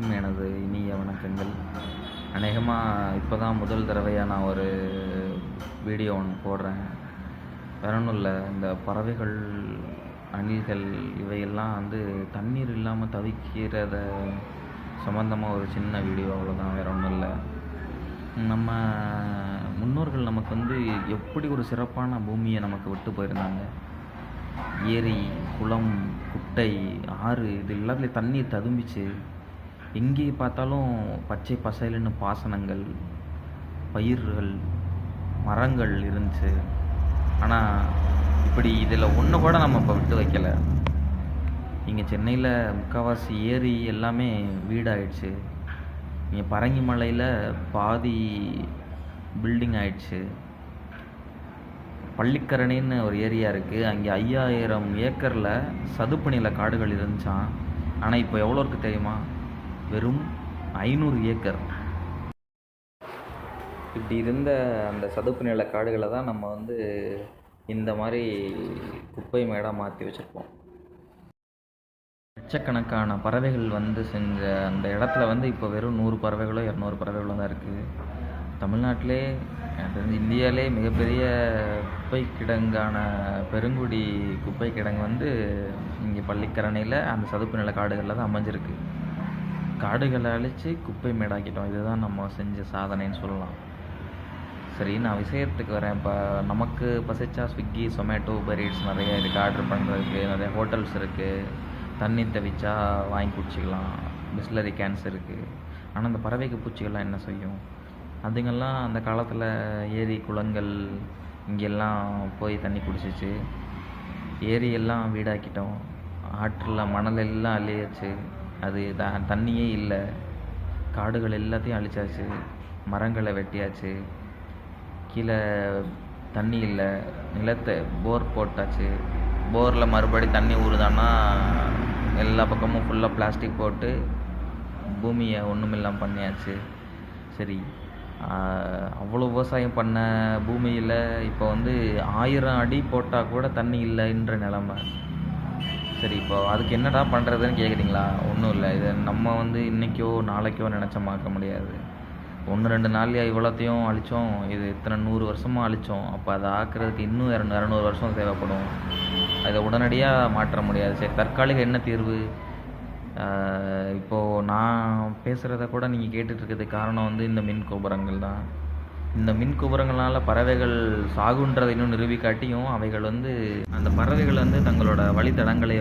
அனைவருக்கும் எனது இனிய வணக்கங்கள். அநேகமாக இப்போ தான் முதல் தடவையாக நான் ஒரு வீடியோ ஒன்று போடுறேன். வேற ஒன்றும் இல்லை, இந்த பறவைகள், அணில்கள் இவையெல்லாம் தண்ணீர் இல்லாமல் தவிக்கிறத சம்மந்தமாக ஒரு சின்ன வீடியோ, அவ்வளோதான், வேற ஒன்றும் இல்லை. நம்ம முன்னோர்கள் நமக்கு எப்படி ஒரு சிறப்பான பூமியை நமக்கு விட்டு போயிருந்தாங்க. ஏரி, குளம், குட்டை, ஆறு இது எல்லாத்துலேயும் தண்ணீர் ததும்பிச்சு. எங்கே பார்த்தாலும் பச்சை பசையிலுன்னு பாசனங்கள், பயிர்கள், மரங்கள் இருந்துச்சு. ஆனால் இப்படி இதில் ஒன்று கூட நம்ம இப்போ விட்டு வைக்கல. இங்கே சென்னையில் முக்கால்வாசி ஏரி எல்லாமே வீடாயிடுச்சு. இங்கே பரங்கி மலையில் பாதி பில்டிங் ஆயிடுச்சு. பள்ளிக்கரணைன்னு ஒரு ஏரியா இருக்குது, அங்கே 5000 ஏக்கரில் சதுப்பு நில காடுகள் இருந்துச்சான். ஆனால் இப்போ எவ்வளோ இருக்குது தெரியுமா? வெறும் 500 ஏக்கர். இப்படி இருந்த அந்த சதுப்பு நில காடுகளை தான் நம்ம இந்த மாதிரி குப்பை மேடாக மாற்றி வச்சுருப்போம். லட்சக்கணக்கான பறவைகள் செஞ்ச அந்த இடத்துல இப்போ வெறும் 100 பறவைகளோ 200 பறவைகளோ தான் இருக்குது. தமிழ்நாட்டிலே, எனக்கு தெரிஞ்சு இந்தியாவிலே மிகப்பெரிய குப்பை கிடங்கான பெருங்குடி குப்பை கிடங்கு இங்கே பள்ளிக்கரணையில் அந்த சதுப்பு நில காடுகளில் தான் அமைஞ்சிருக்கு. காடுகளை அழித்து குப்பை மேடாக்கிட்டோம். இதுதான் நம்ம செஞ்ச சாதனைன்னு சொல்லலாம். சரி, நான் விஷயத்துக்கு வரேன். இப்போ நமக்கு பசிச்சா ஸ்விக்கி, சொமேட்டோ, உபர் ஈட்ஸ் நிறைய இருக்குது, ஆர்டர் பண்ணுறதுக்கு நிறைய ஹோட்டல்ஸ் இருக்குது. தண்ணி தவிச்சா வாங்கி குடிச்சிக்கலாம், பிஸ்லரி கேன்ஸ் இருக்குது. ஆனால் அந்த பறவைக்கு பூச்சிகள்லாம் என்ன செய்யும்? அதுங்கெல்லாம் அந்த காலத்தில் ஏரி, குளங்கள் இங்கெல்லாம் போய் தண்ணி குடிச்சிச்சு. ஏரியெல்லாம் வீடாக்கிட்டோம். ஆற்றில் மணல் எல்லாம் அள்ளியாச்சு. அது தண்ணியே இல்லை. காடுகள் எல்லாத்தையும் அழிச்சாச்சு. மரங்களை வெட்டியாச்சு. கீழே தண்ணி இல்லை. நிலத்தை போர் போட்டாச்சு. போரில் மறுபடி தண்ணி ஊறுதான்னா எல்லா பக்கமும் ஃபுல்லாக பிளாஸ்டிக் போட்டு பூமியை ஒன்றுமில்லாமல் பண்ணியாச்சு. சரி, அவ்வளோ விவசாயம் பண்ண பூமியில் இப்போ 1000 அடி போட்டால் கூட தண்ணி இல்லைன்ற நிலமை. சரி, இப்போ அதுக்கு என்னடா பண்ணுறதுன்னு கேட்குறீங்களா? ஒன்றும் இல்லை. இதை நம்ம இன்றைக்கோ நாளைக்கோ நினச்சமாக்க முடியாது. 1-2 நாள்லையா இவ்வளோத்தையும் அழித்தோம்? இது இத்தனை 100 வருஷமாக அழித்தோம். அப்போ அதை ஆக்கிறதுக்கு இன்னும் 200 வருஷம் தேவைப்படும். அதை உடனடியாக மாற்ற முடியாது. சரி, தற்காலிக என்ன தீர்வு? இப்போது நான் பேசுகிறத கூட நீங்கள் கேட்டுட்ருக்கிறதுக்கு காரணம் இந்த மின் கோபுரங்கள் தான். இந்த மின் கோபுரங்களால் பறவைகள் சாகுன்றதை இன்னும் நிரூபிக்காட்டியும் அவைகள் அந்த பறவைகள் தங்களோட வழித்தடங்களை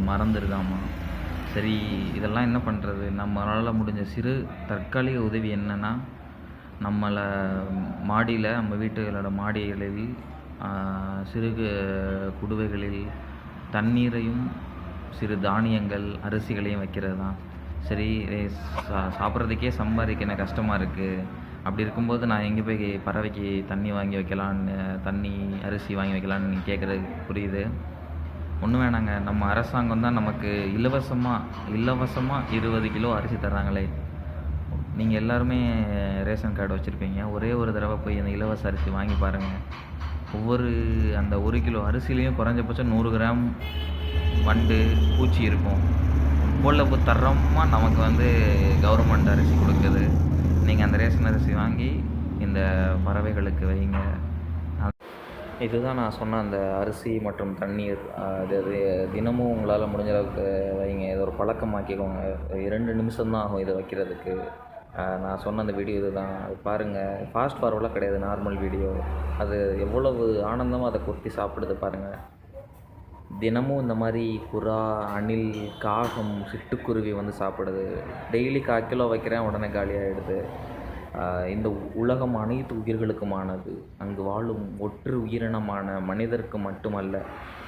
மறந்துருக்காமா. சரி, இதெல்லாம் என்ன பண்ணுறது? நம்மளால் முடிஞ்ச சிறு தற்காலிக உதவி என்னென்னா, நம்மளை மாடியில், நம்ம வீட்டுகளோட மாடிகளில் சிறு குடுவைகளில் தண்ணீரையும் சிறு தானியங்கள், அரிசிகளையும் வைக்கிறது தான். சரி, சாப்பிட்றதுக்கே சம்பாதிக்க எனக்கு கஷ்டமாக இருக்குது. அப்படி இருக்கும்போது நான் எங்கே போய் பறவைக்கு தண்ணி வாங்கி வைக்கலான்னு, தண்ணி, அரிசி வாங்கி வைக்கலான்னு கேட்குறது புரியுது. ஒன்றும் வேணாங்க, நம்ம அரசாங்கம் தான் நமக்கு இலவசமாக 20 கிலோ அரிசி தர்றாங்களே. நீங்கள் எல்லாருமே ரேஷன் கார்டு வச்சுருப்பீங்க. ஒரே ஒரு தடவை போய் அந்த இலவச அரிசி வாங்கி பாருங்கள். அந்த 1 கிலோ அரிசிலையும் குறைஞ்சபட்சம் 100 கிராம் வண்டு, பூச்சி இருக்கும். இவ்வளவு தரமாக நமக்கு கவர்மெண்ட் அரிசி கொடுக்குது. நீங்கள் அந்த ரேஷன் அரிசி வாங்கி இந்த பறவைகளுக்கு வைங்க. இதுதான் நான் சொன்ன அந்த அரிசி மற்றும் தண்ணீர். அது தினமும் உங்களால் முடிஞ்ச அளவுக்கு வைங்க. இதை ஒரு பழக்கமாக்கிக்கோங்க. 2 நிமிஷம்தான் ஆகும் இதை வைக்கிறதுக்கு. நான் சொன்ன அந்த வீடியோ இதுதான், அது பாருங்கள். ஃபாஸ்ட் ஃபார்வர்டெலாம் கிடையாது, நார்மல் வீடியோ. அது எவ்வளவு ஆனந்தமாக அதை கொத்தி சாப்பிடுது பாருங்கள். தினமும் இந்த மாதிரி புறா, அணில், காகம், சிட்டுக்குருவி சாப்பிடுது. டெய்லி 1/4 கிலோ வைக்கிறேன், உடனே காலியாகிடுது. இந்த உலகம் அனைத்து உயிர்களுக்குமானது. அங்கு வாழும் ஒற்று உயிரினமான மனிதருக்கு மட்டுமல்ல.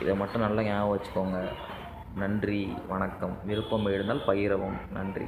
இதை மட்டும் நல்லா ஞாபகம் வச்சுக்கோங்க. நன்றி, வணக்கம். விருப்பம் இருந்தால் பகிரவும். நன்றி.